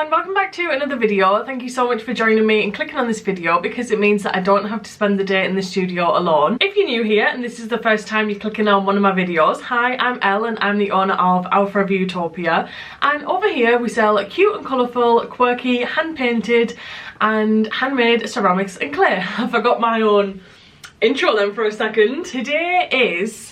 everyone, welcome back to another video. Thank you so much for joining me and clicking on this video because it means that I don't have to spend the day in the studio alone. If you're new here and this is the first time you're clicking on one of my videos, hi, I'm Elle and I'm the owner of ourforeverutopia, and over here we sell cute and colourful, quirky, hand painted and handmade ceramics and clay. I forgot my own intro then for a second. Today is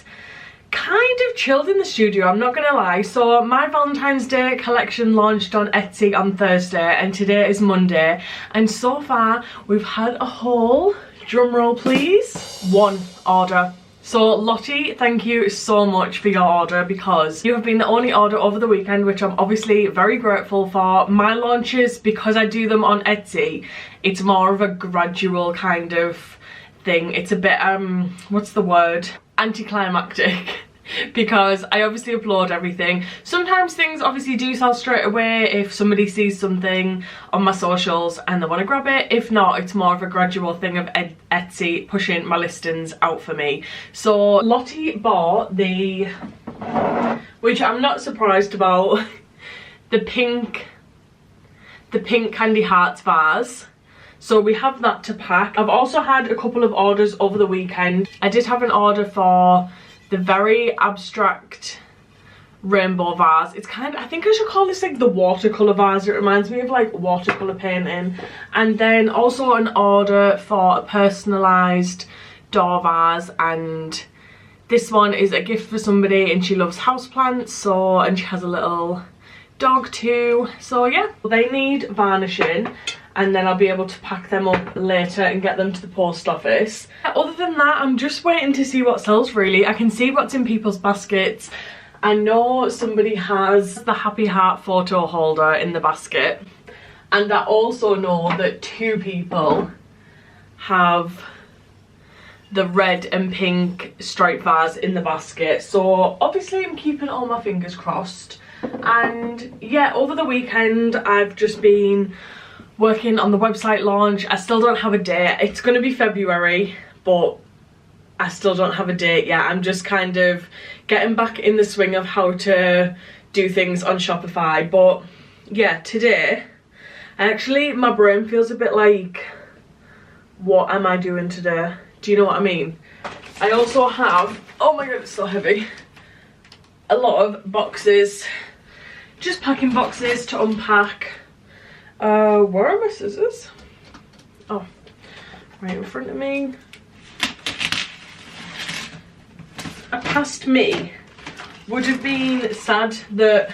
kind of chilled in the studio, I'm not gonna lie. So my Valentine's Day collection launched on Etsy on Thursday and today is Monday, and so far we've had a whole, drumroll please, 1 order. So Lottie, thank you so much for your order because you have been the only order over the weekend, which I'm obviously very grateful for. My launches, because I do them on Etsy, it's more of a gradual kind of thing. It's a bit what's the word, anticlimactic, because I obviously upload everything. Sometimes things obviously do sell straight away if somebody sees something on my socials and they want to grab it. If not, it's more of a gradual thing of Etsy pushing my listings out for me. So Lottie bought the, which I'm not surprised about, the pink candy hearts vase. So we have that to pack. I've also had a couple of orders over the weekend. I did have an order for the very abstract rainbow vase. It's kind of, I think I should call this like the watercolour vase. It reminds me of like watercolour painting. And then also an order for a personalised door vase, and this one is a gift for somebody and she loves houseplants, so, and she has a little dog too. So yeah, they need varnishing and then I'll be able to pack them up later and get them to the post office. Other than that, I'm just waiting to see what sells really. I can see what's in people's baskets. I know somebody has the happy heart photo holder in the basket, and I also know that 2 people have the red and pink striped vase in the basket. So obviously I'm keeping all my fingers crossed. And yeah, over the weekend I've just been working on the website launch. I still don't have a date. It's going to be February, but I still don't have a date yet. I'm just kind of getting back in the swing of how to do things on Shopify. But yeah, today, actually my brain feels a bit like, what am I doing today? Do you know what I mean? I also have, oh my god, it's so heavy, a lot of boxes, just packing boxes to unpack. Where are my scissors? Oh, right in front of me. A past me would have been sad that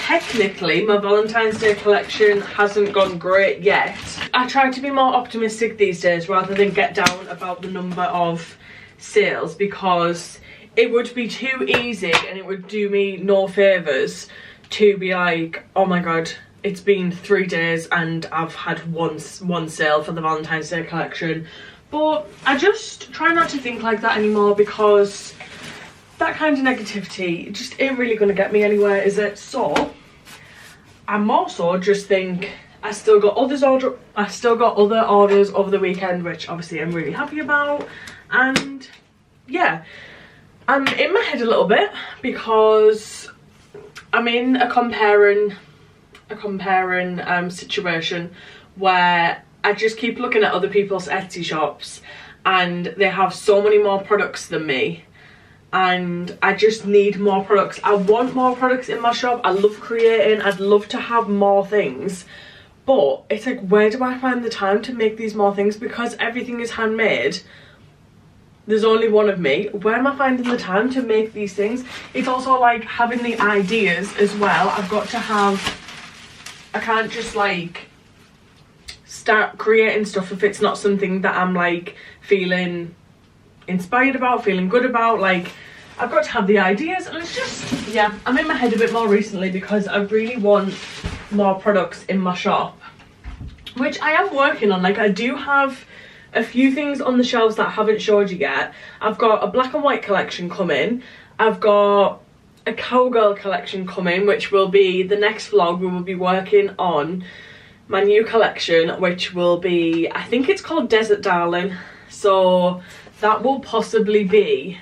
technically my Valentine's Day collection hasn't gone great yet. I try to be more optimistic these days rather than get down about the number of sales, because it would be too easy and it would do me no favours to be like, oh my god, it's been 3 days and I've had one sale for the Valentine's Day collection. But I just try not to think like that anymore, because that kind of negativity just ain't really going to get me anywhere, is it? So I'm also just think I still got other orders over the weekend, which obviously I'm really happy about. And yeah, I'm in my head a little bit because I'm in a comparing situation where I just keep looking at other people's Etsy shops and they have so many more products than me, and I just need more products. I want more products in my shop. I love creating, I'd love to have more things, but it's like, where do I find the time to make these more things? Because everything is handmade, there's only one of me. Where am I finding the time to make these things? It's also like having the ideas as well. I've got to have, I can't just like start creating stuff if it's not something that I'm like feeling inspired about, feeling good about. Like, I've got to have the ideas, and it's just, yeah, I'm in my head a bit more recently because I really want more products in my shop, which I am working on. Like, I do have a few things on the shelves that I haven't showed you yet. I've got a black and white collection coming. I've got a cowgirl collection coming, which will be the next vlog. We will be working on my new collection, which will be, I think it's called Desert Darling. So that will possibly be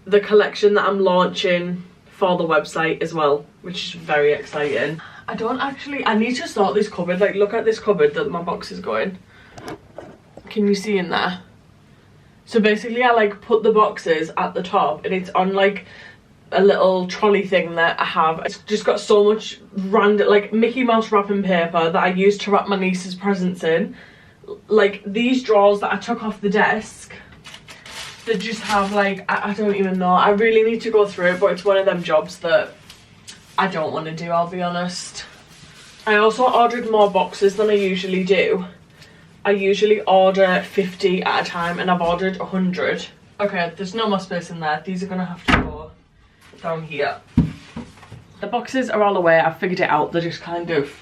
the collection that I'm launching for the website as well, which is very exciting. I need to sort this cupboard. Like, look at this cupboard that my box is going. Can you see in there? So basically I like put the boxes at the top, and it's on like a little trolley thing that I have. It's just got so much random like Mickey Mouse wrapping paper that I used to wrap my niece's presents in. Like these drawers that I took off the desk, that just have like, I don't even know. I really need to go through it, but it's one of them jobs that I don't want to do, I'll be honest. I also ordered more boxes than I usually do. I usually order 50 at a time, and I've ordered 100. Okay, there's no more space in there. These are gonna have to go down here. The boxes are all away. I've figured it out. They're just kind of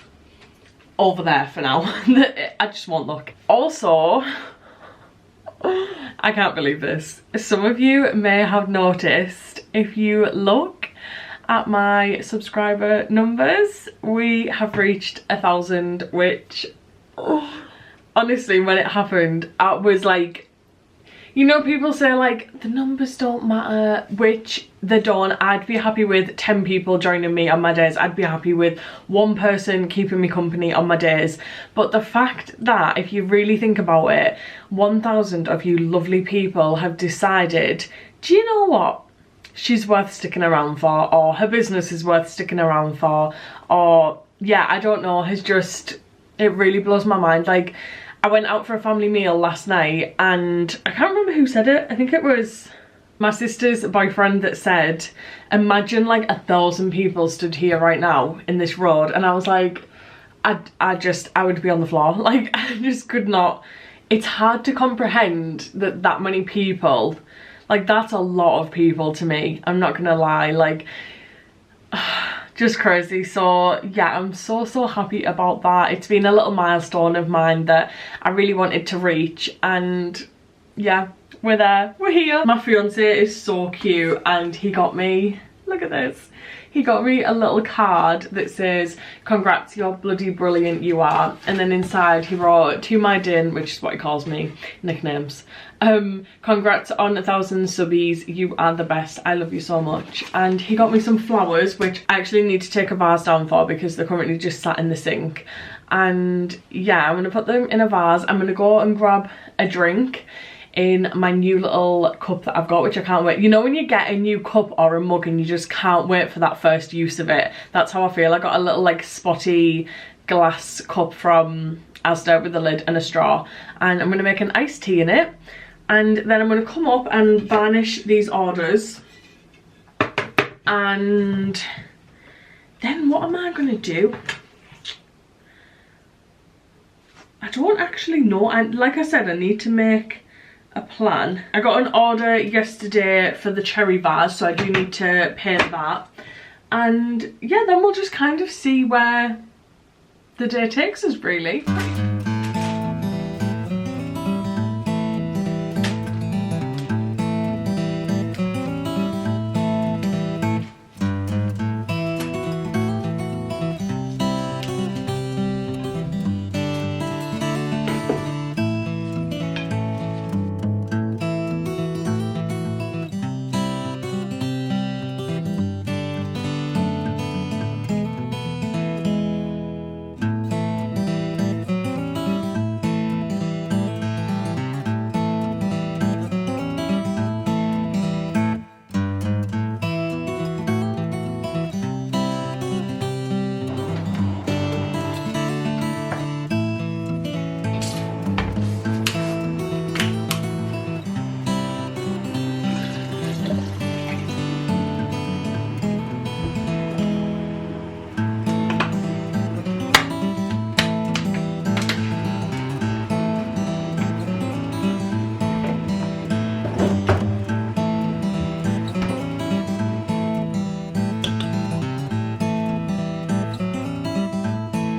over there for now. I just won't look. Also, I can't believe this. Some of you may have noticed, if you look at my subscriber numbers, we have reached 1,000, which, honestly, when it happened, I was like, you know, people say like the numbers don't matter, which they don't. I'd be happy with 10 people joining me on my days. I'd be happy with 1 person keeping me company on my days. But the fact that, if you really think about it, 1,000 of you lovely people have decided, do you know what? She's worth sticking around for, or her business is worth sticking around for, or yeah, I don't know, has just, it really blows my mind. Like, I went out for a family meal last night, and I can't remember who said it. I think it was my sister's boyfriend that said, imagine like 1,000 people stood here right now in this road. And I was like, I would be on the floor. Like, I just could not. It's hard to comprehend that that many people, like that's a lot of people to me. I'm not gonna lie, like, just crazy. So yeah, I'm so happy about that. It's been a little milestone of mine that I really wanted to reach, and yeah, we're there, we're here. My fiance is so cute, and he got me, look at this, he got me a little card that says, congrats, you're bloody brilliant, you are. And then inside he wrote, to my din, which is what he calls me, nicknames, congrats on 1,000 subbies, you are the best, I love you so much. And he got me some flowers, which I actually need to take a vase down for because they're currently just sat in the sink. And yeah, I'm gonna put them in a vase. I'm gonna go and grab a drink in my new little cup that I've got, which I can't wait. You know when you get a new cup or a mug and you just can't wait for that first use of it? That's how I feel. I got a little like spotty glass cup from Asda with a lid and a straw, and I'm gonna make an iced tea in it, and then I'm gonna come up and varnish these orders. And then what am I gonna do? I don't actually know. And like I said, I need to make a plan. I got an order yesterday for the cherry vase, so I do need to paint that. And yeah, then we'll just kind of see where the day takes us, really.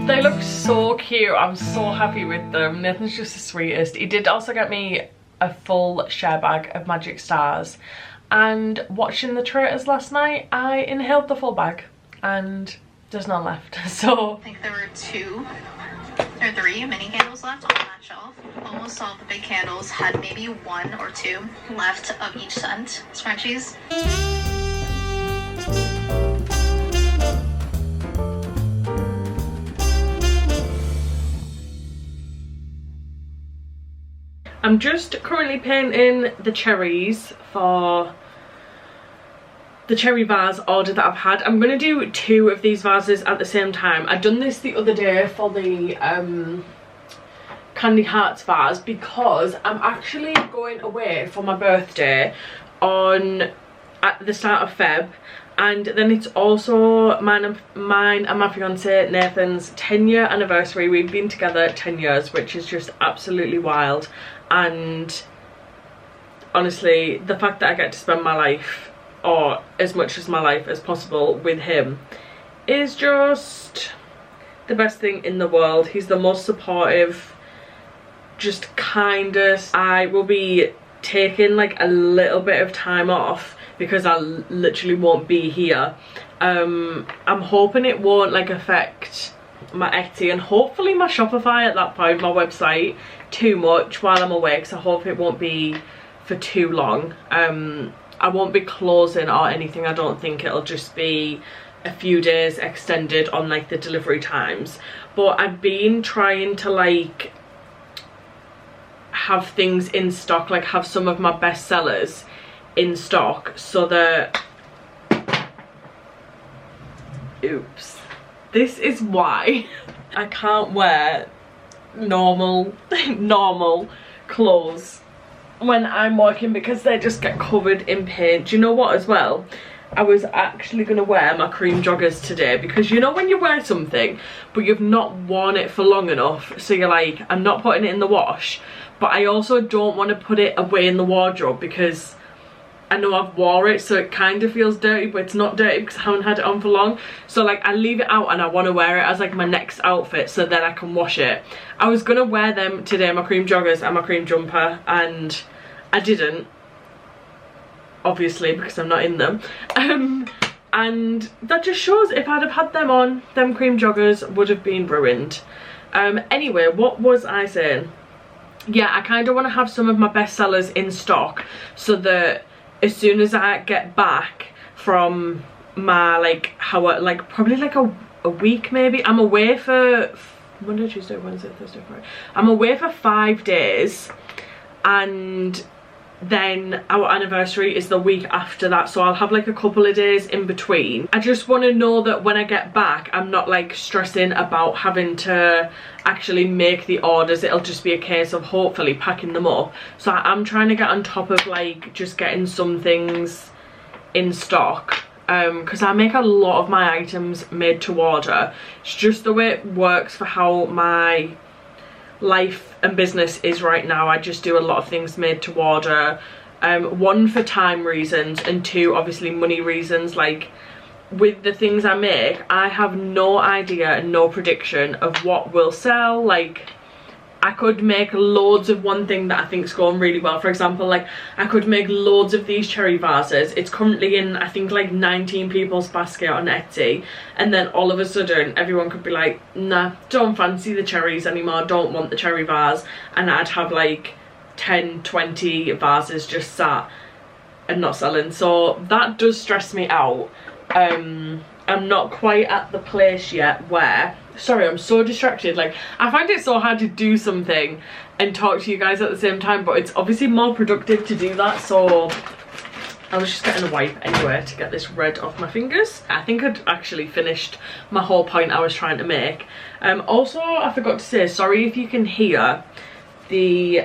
They look so cute. I'm so happy with them. Nathan's just the sweetest. He did also get me a full share bag of Magic Stars, and watching the traitors last night, I inhaled the full bag and there's none left. So I think there were 2 or 3 mini candles left on that shelf. Almost all the big candles had maybe 1 or 2 left of each scent. Scrunchies. I'm just currently painting the cherries for the cherry vase order that I've had. I'm going to do 2 of these vases at the same time. I'd done this the other day for the Candy Hearts vase because I'm actually going away for my birthday at the start of Feb, and then it's also mine and my fiance Nathan's 10-year anniversary. We've been together 10 years, which is just absolutely wild, and honestly the fact that I get to spend my life, or as much as my life as possible, with him is just the best thing in the world. He's the most supportive, just kindest. I will be taking like a little bit of time off because I literally won't be here. I'm hoping it won't like affect my Etsy and hopefully my Shopify at that point, my website, too much while I'm away, because I hope it won't be for too long. I won't be closing or anything. I don't think. It'll just be a few days extended on like the delivery times. But I've been trying to like have things in stock, like have some of my best sellers in stock, so that, oops, this is why I can't wear normal clothes when I'm working, because they just get covered in paint. Do you know what, as well, I was actually going to wear my cream joggers today, because you know when you wear something but you've not worn it for long enough, so you're like, I'm not putting it in the wash, but I also don't want to put it away in the wardrobe because I know I've wore it, so it kind of feels dirty, but it's not dirty because I haven't had it on for long. So like I leave it out and I want to wear it as like my next outfit so then I can wash it. I was gonna wear them today, my cream joggers and my cream jumper, and I didn't, obviously, because I'm not in them. And that just shows if I'd have had them on, them cream joggers would have been ruined. Anyway, what was I saying? Yeah, I kind of want to have some of my best sellers in stock so that as soon as I get back from my probably like a week maybe, I'm away for Monday, Tuesday, Wednesday, Thursday, Friday. I'm away for 5 days, and then our anniversary is the week after that, so I'll have like a couple of days in between. I just want to know that when I get back I'm not like stressing about having to actually make the orders. It'll just be a case of hopefully packing them up. So I'm trying to get on top of like just getting some things in stock, because I make a lot of my items made to order. It's just the way it works for how my life and business is right now. I just do a lot of things made to order, 1 for time reasons, and 2 obviously money reasons. Like with the things I make, I have no idea and no prediction of what will sell. Like I could make loads of one thing that I think's going really well. For example, like I could make loads of these cherry vases. It's currently in I think like 19 people's basket on Etsy, and then all of a sudden everyone could be like, nah, don't fancy the cherries anymore, don't want the cherry vase, and I'd have like 10-20 vases just sat and not selling. So that does stress me out. I'm not quite at the place yet where, sorry, I'm so distracted. Like I find it so hard to do something and talk to you guys at the same time, but it's obviously more productive to do that. So I was just getting a wipe anyway to get this red off my fingers. I think I'd actually finished my whole point I was trying to make. Also, I forgot to say, sorry if you can hear the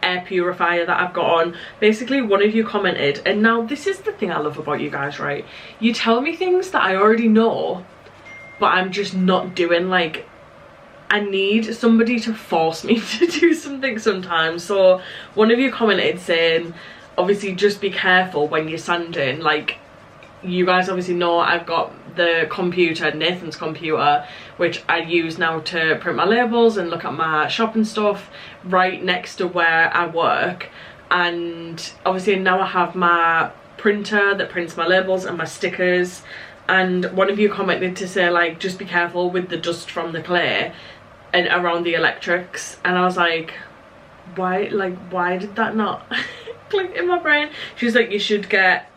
air purifier that I've got on. Basically, one of you commented, and now this is the thing I love about you guys, right? You tell me things that I already know, but I'm just not doing. Like I need somebody to force me to do something sometimes. So one of you commented saying, obviously just be careful when you're sanding. Like you guys obviously know I've got the computer, Nathan's computer, which I use now to print my labels and look at my shop and stuff, right next to where I work. And obviously now I have my printer that prints my labels and my stickers. And one of you commented to say like, just be careful with the dust from the clay and around the electrics. And I was like, why did that not click in my brain? She was like, you should get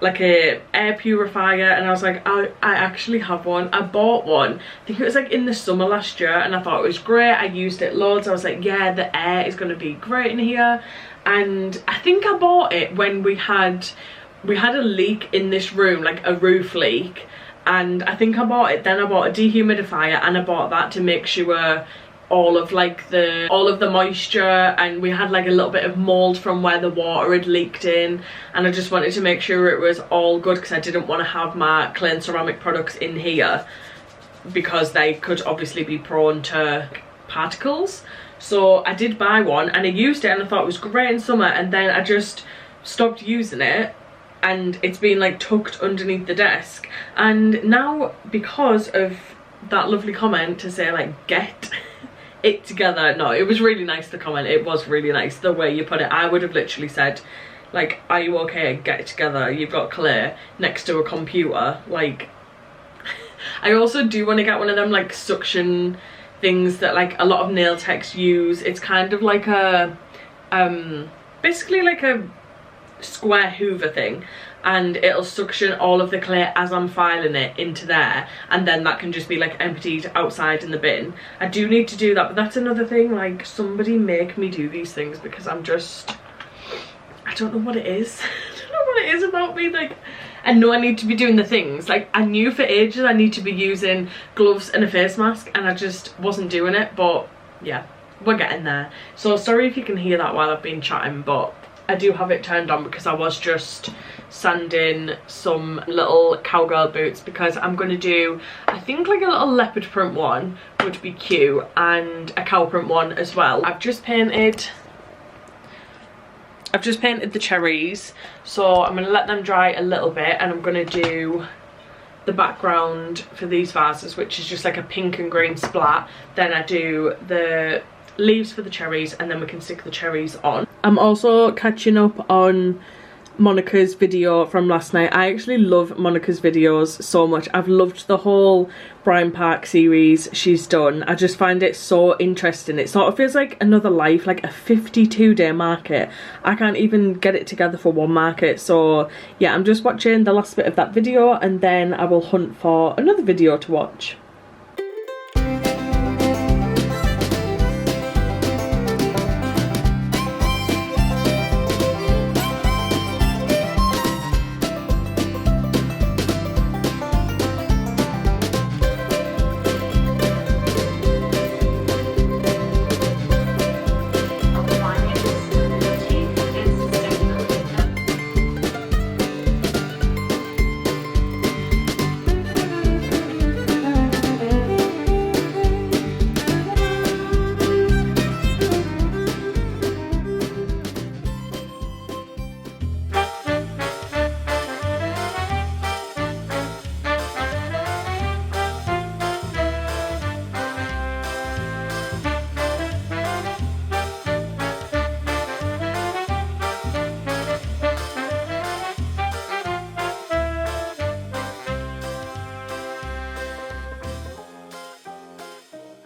like a air purifier, and I was like, I actually have one. I bought one, I think it was like in the summer last year, and I thought it was great. I used it loads. I was like, yeah, the air is going to be great in here. And I think I bought it when we had a leak in this room, like a roof leak, and I think I bought it then. I bought a dehumidifier, and I bought that to make sure all of the moisture, and we had like a little bit of mold from where the water had leaked in, and I just wanted to make sure it was all good because I didn't want to have my clay and ceramic products in here because they could obviously be prone to particles. So I did buy one, and I used it, and I thought it was great in summer, and then I just stopped using it, and it's been like tucked underneath the desk. And now, because of that lovely comment to say like, get it together. No, it was really nice, the comment. It was really nice the way you put it. I would have literally said like, are you okay, get it together, you've got clay next to a computer. Like I also do want to get one of them like suction things that like a lot of nail techs use. It's kind of like a basically like a square hoover thing, and it'll suction all of the clay as I'm filing it into there, and then that can just be like emptied outside in the bin. I do need to do that, but that's another thing. Like, somebody make me do these things because I don't know what it is. I don't know what it is about me. Like, I know I need to be doing the things. Like, I knew for ages I need to be using gloves and a face mask, and I just wasn't doing it. But yeah, we're getting there. So sorry if you can hear that while I've been chatting, but I do have it turned on because I was just sanding some little cowgirl boots, because I'm going to do, I think like a little leopard print one would be cute, and a cow print one as well. I've just painted the cherries, so I'm going to let them dry a little bit, and I'm going to do the background for these vases, which is just like a pink and green splat. Then I do the leaves for the cherries, and then we can stick the cherries on. I'm also catching up on Monica's video from last night. I actually love Monica's videos so much. I've loved the whole Bryan Park series she's done. I just find it so interesting. It sort of feels like another life, like a 52-day market. I can't even get it together for one market. So yeah, I'm just watching the last bit of that video, and then I will hunt for another video to watch.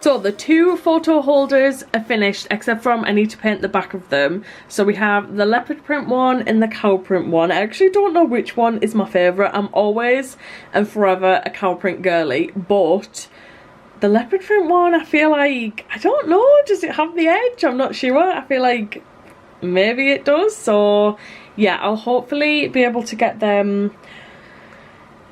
So the two photo holders are finished, except from I need to paint the back of them. So we have the leopard print one and the cow print one. I actually don't know which one is my favourite. I'm always and forever a cow print girly, but the leopard print one, I feel like, I don't know, does it have the edge? I'm not sure. I feel like maybe it does. So yeah, I'll hopefully be able to get them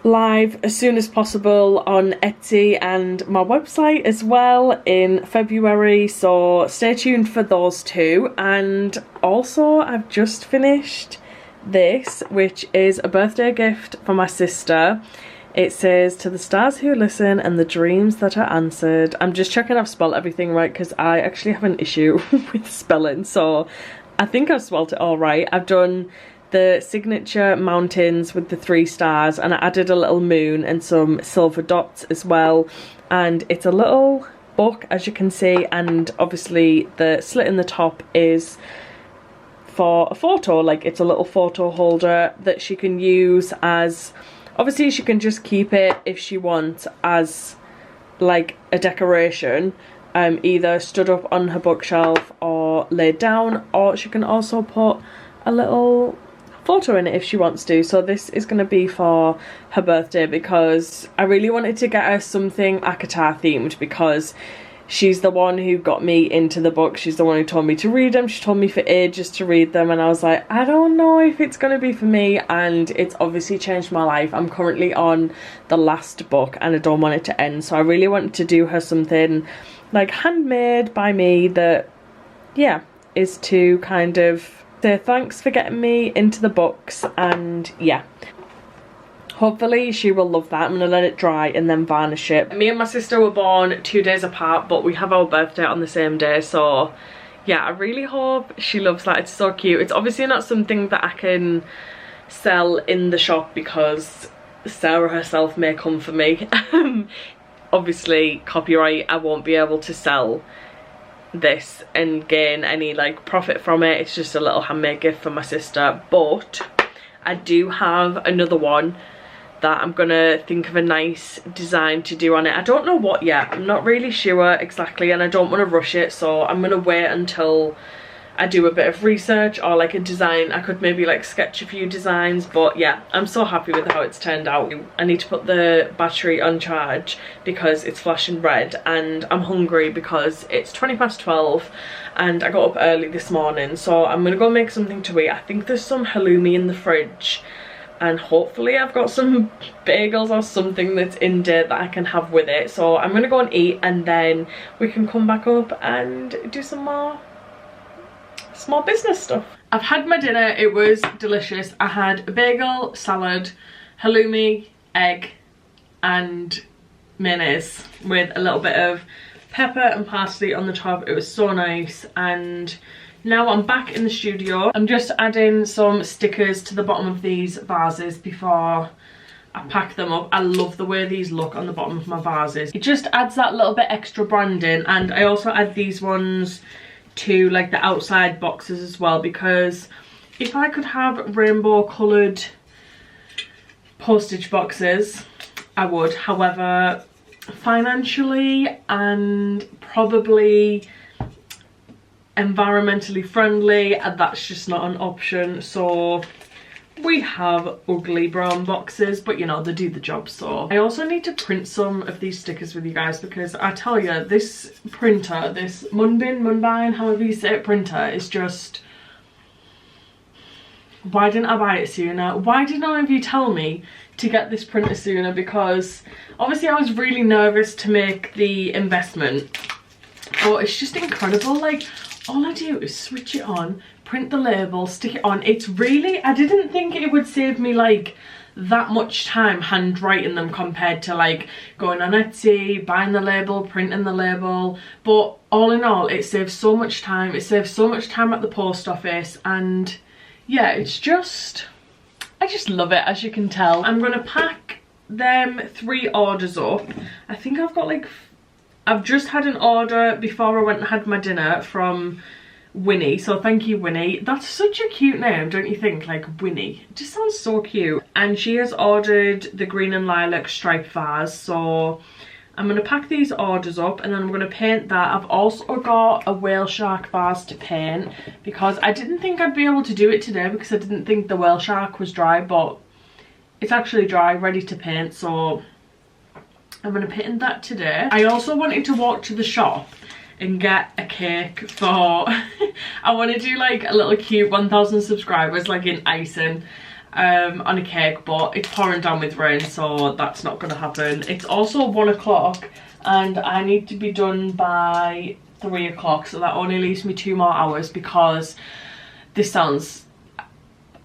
live as soon as possible on Etsy and my website as well in February, so stay tuned for those two. And also I've just finished this, which is a birthday gift for my sister. It says, "To the stars who listen and the dreams that are answered." I'm just checking I've spelled everything right, because I actually have an issue with spelling, so I think I've spelled it all right. I've done the signature mountains with the 3 stars, and I added a little moon and some silver dots as well. And it's a little book, as you can see, and obviously the slit in the top is for a photo. Like, it's a little photo holder that she can use as, obviously she can just keep it if she wants as like a decoration, either stood up on her bookshelf or laid down, or she can also put a little photo in it if she wants to. So this is going to be for her birthday, because I really wanted to get her something ACOTAR themed, because she's the one who got me into the book. She's the one who told me to read them. She told me for ages to read them, and I was like, I don't know if it's going to be for me, and it's obviously changed my life. I'm currently on the last book and I don't want it to end, so I really wanted to do her something like handmade by me that, yeah, is to kind of say thanks for getting me into the books. And yeah, hopefully she will love that. I'm going to let it dry and then varnish it. Me and my sister were born 2 days apart, but we have our birthday on the same day, so yeah, I really hope she loves that. It's so cute. It's obviously not something that I can sell in the shop because Sarah herself may come for me. Obviously copyright, I won't be able to sell this and gain any like profit from it. It's just a little handmade gift for my sister, but I do have another one that I'm gonna think of a nice design to do on it. I don't know what yet, I'm not really sure exactly, and I don't want to rush it, so I'm gonna wait until I do a bit of research or like a design. I could maybe like sketch a few designs, but yeah, I'm so happy with how it's turned out. I need to put the battery on charge because it's flashing red, and I'm hungry because it's 12:20 and I got up early this morning, so I'm gonna go make something to eat. I think there's some halloumi in the fridge, and hopefully I've got some bagels or something that's in date that I can have with it. So I'm gonna go and eat, and then we can come back up and do some more small business stuff. I've had my dinner, it was delicious. I had a bagel, salad, halloumi, egg and mayonnaise with a little bit of pepper and parsley on the top. It was so nice. And now I'm back in the studio. I'm just adding some stickers to the bottom of these vases before I pack them up. I love the way these look on the bottom of my vases. It just adds that little bit extra branding, and I also add these ones to like the outside boxes as well, because if I could have rainbow coloured postage boxes I would. However, financially and probably environmentally friendly, and that's just not an option, so we have ugly brown boxes, but you know, they do the job. So I also need to print some of these stickers with you guys, because I tell you, this printer, this Munbine, however you say it, printer is just, why didn't I buy it sooner? Why did none of you tell me to get this printer sooner? Because obviously I was really nervous to make the investment, but it's just incredible. Like, all I do is switch it on, print the label, stick it on. It's really, I didn't think it would save me like that much time handwriting them compared to like going on Etsy, buying the label, printing the label. But all in all, it saves so much time. It saves so much time at the post office, and yeah, it's just, I just love it, as you can tell. I'm gonna pack them 3 orders up. I think I've got like, I've just had an order before I went and had my dinner from Winnie, so thank you, Winnie. That's such a cute name, don't you think? Like, Winnie, it just sounds so cute. And she has ordered the green and lilac stripe vase, so I'm gonna pack these orders up and then I'm gonna paint that. I've also got a whale shark vase to paint, because I didn't think I'd be able to do it today because I didn't think the whale shark was dry, but it's actually dry, ready to paint, so I'm gonna paint that today. I also wanted to walk to the shop and get a cake for I want to do like a little cute 1,000 subscribers like in icing on a cake, but it's pouring down with rain, so that's not going to happen. It's also 1 o'clock and I need to be done by 3 o'clock, so that only leaves me 2 more hours, because this sounds,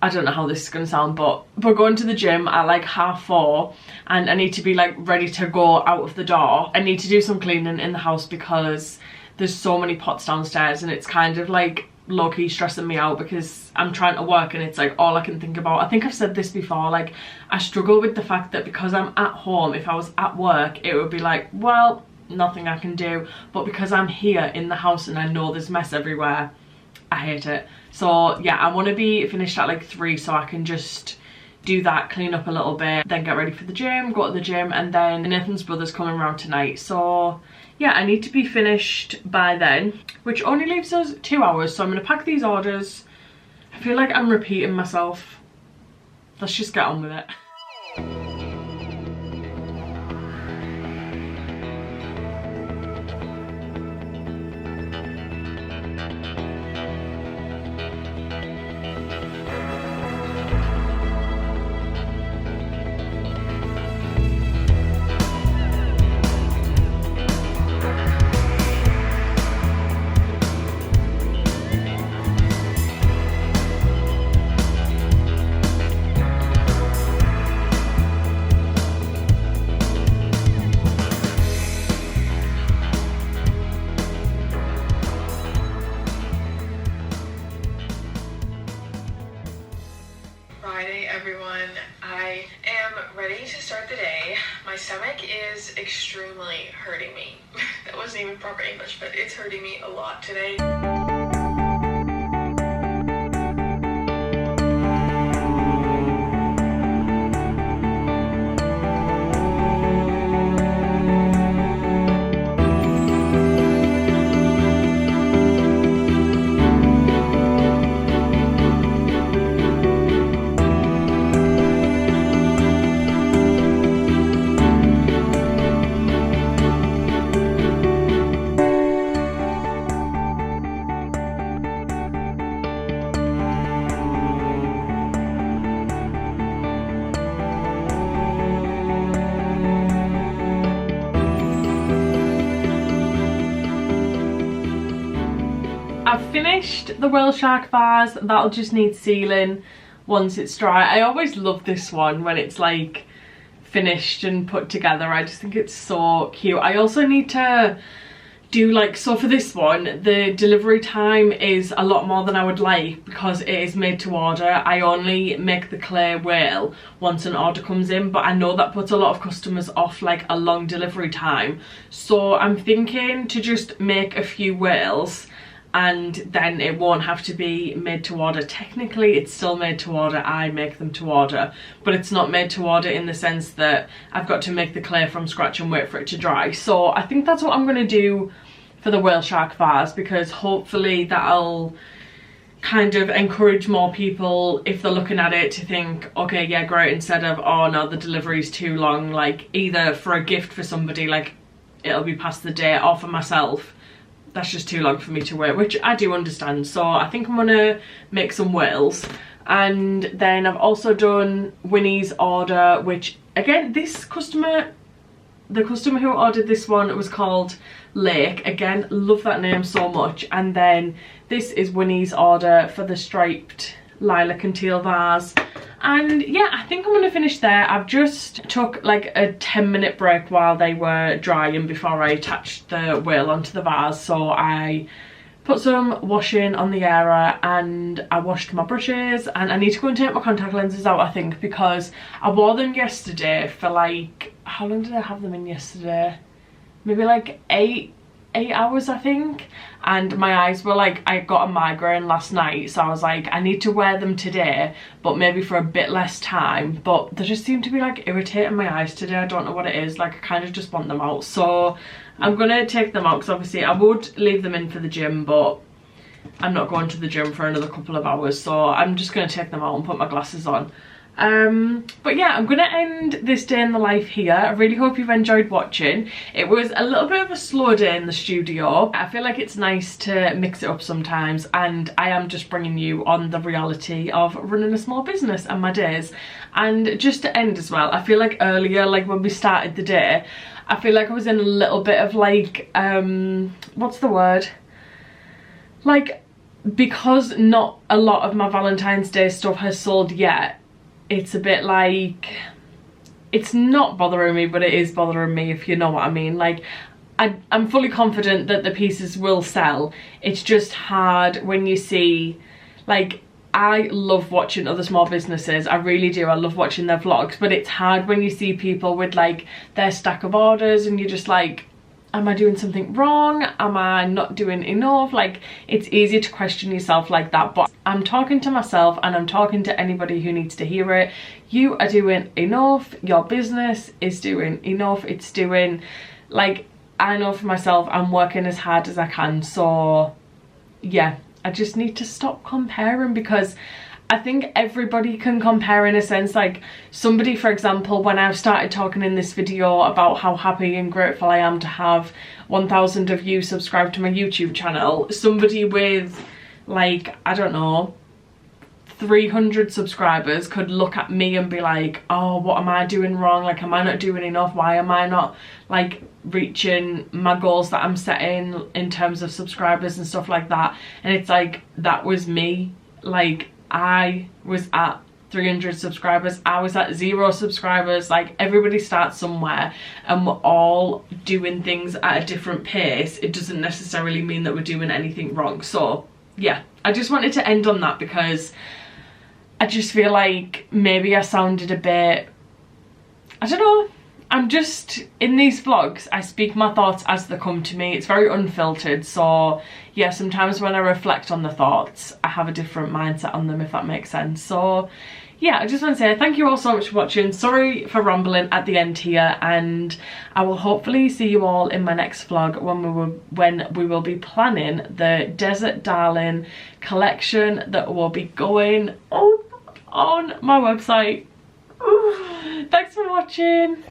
I don't know how this is going to sound, but we're going to the gym at like 4:30 and I need to be like ready to go out of the door. I need to do some cleaning in the house because there's so many pots downstairs, and it's kind of like low-key stressing me out because I'm trying to work and it's like all I can think about. I think I've said this before, like I struggle with the fact that because I'm at home, if I was at work it would be like, well, nothing I can do, but because I'm here in the house and I know there's mess everywhere, I hate it. So yeah, I want to be finished at like 3 so I can just do that, clean up a little bit, then get ready for the gym, go to the gym, and then Nathan's brother's coming around tonight, so yeah, I need to be finished by then, which only leaves us 2 hours. So I'm going to pack these orders. I feel like I'm repeating myself let's just get on with it. Friday, everyone. I am ready to start the day. My stomach is extremely hurting me. That wasn't even proper English, but it's hurting me a lot today. I've finished the whale shark vase. That'll just need sealing once it's dry. I always love this one when it's like finished and put together. I just think it's so cute. I also need to do like, so for this one the delivery time is a lot more than I would like because it is made to order. I only make the clay whale once an order comes in, but I know that puts a lot of customers off like a long delivery time, so I'm thinking to just make a few whales and then it won't have to be made to order. Technically it's still made to order, I make them to order, but it's not made to order in the sense that I've got to make the clay from scratch and wait for it to dry. So I think that's what I'm going to do for the whale shark vase, because hopefully that'll kind of encourage more people, if they're looking at it, to think, okay, yeah, great, instead of, oh no, the delivery's too long, like either for a gift for somebody, like it'll be past the date, or for myself, that's just too long for me to wait, which I do understand. So I think I'm gonna make some whales. And then I've also done Winnie's order, which again, this customer, the customer who ordered this one was called Lake. Again, love that name so much. And then this is Winnie's order for the striped lilac and teal vase. And yeah, I think I'm gonna finish there. I've just took like a 10-minute break while they were drying before I attached the whale onto the vase. So I put some washing on the airer and I washed my brushes, and I need to go and take my contact lenses out, I think, because I wore them yesterday for like, how long did I have them in yesterday? Maybe like 8 hours, I think, and my eyes were like, I got a migraine last night, so I was like, I need to wear them today, but maybe for a bit less time. But they just seem to be like irritating my eyes today. I don't know what it is, like I kind of just want them out, so I'm gonna take them out, because obviously I would leave them in for the gym, but I'm not going to the gym for another couple of hours, so I'm just gonna take them out and put my glasses on. But yeah, I'm gonna end this day in the life here. I really hope you've enjoyed watching. It was a little bit of a slow day in the studio. I feel like it's nice to mix it up sometimes, and I am just bringing you on the reality of running a small business and my days. And just to end as well, I feel like earlier, like when we started the day, I feel like I was in a little bit of like, what's the word? Like, because not a lot of my Valentine's Day stuff has sold yet, it's a bit like, it's not bothering me, but it is bothering me, if you know what I mean. Like, I'm fully confident that the pieces will sell. It's just hard when you see, like, I love watching other small businesses, I really do. I love watching their vlogs, but it's hard when you see people with like their stack of orders and you're just like, am I doing something wrong? Am I not doing enough? Like, it's easy to question yourself like that, but I'm talking to myself and I'm talking to anybody who needs to hear it. You are doing enough. Your business is doing enough. It's doing, like, I know for myself, I'm working as hard as I can. So yeah, I just need to stop comparing, because I think everybody can compare in a sense. Like somebody, for example, when I've started talking in this video about how happy and grateful I am to have 1,000 of you subscribed to my YouTube channel, somebody with like, I don't know, 300 subscribers could look at me and be like, oh, what am I doing wrong? Like, am I not doing enough? Why am I not like reaching my goals that I'm setting in terms of subscribers and stuff like that? And it's like, that was me. Like, I was at 300 subscribers, I was at 0 subscribers. Like, everybody starts somewhere and we're all doing things at a different pace. It doesn't necessarily mean that we're doing anything wrong. So yeah, I just wanted to end on that because I just feel like maybe I sounded a bit, I don't know, I'm just, in these vlogs, I speak my thoughts as they come to me. It's very unfiltered, so yeah, sometimes when I reflect on the thoughts, I have a different mindset on them, if that makes sense. So yeah, I just want to say thank you all so much for watching. Sorry for rambling at the end here, and I will hopefully see you all in my next vlog when we will be planning the Desert Darling collection that will be going on my website. Thanks for watching.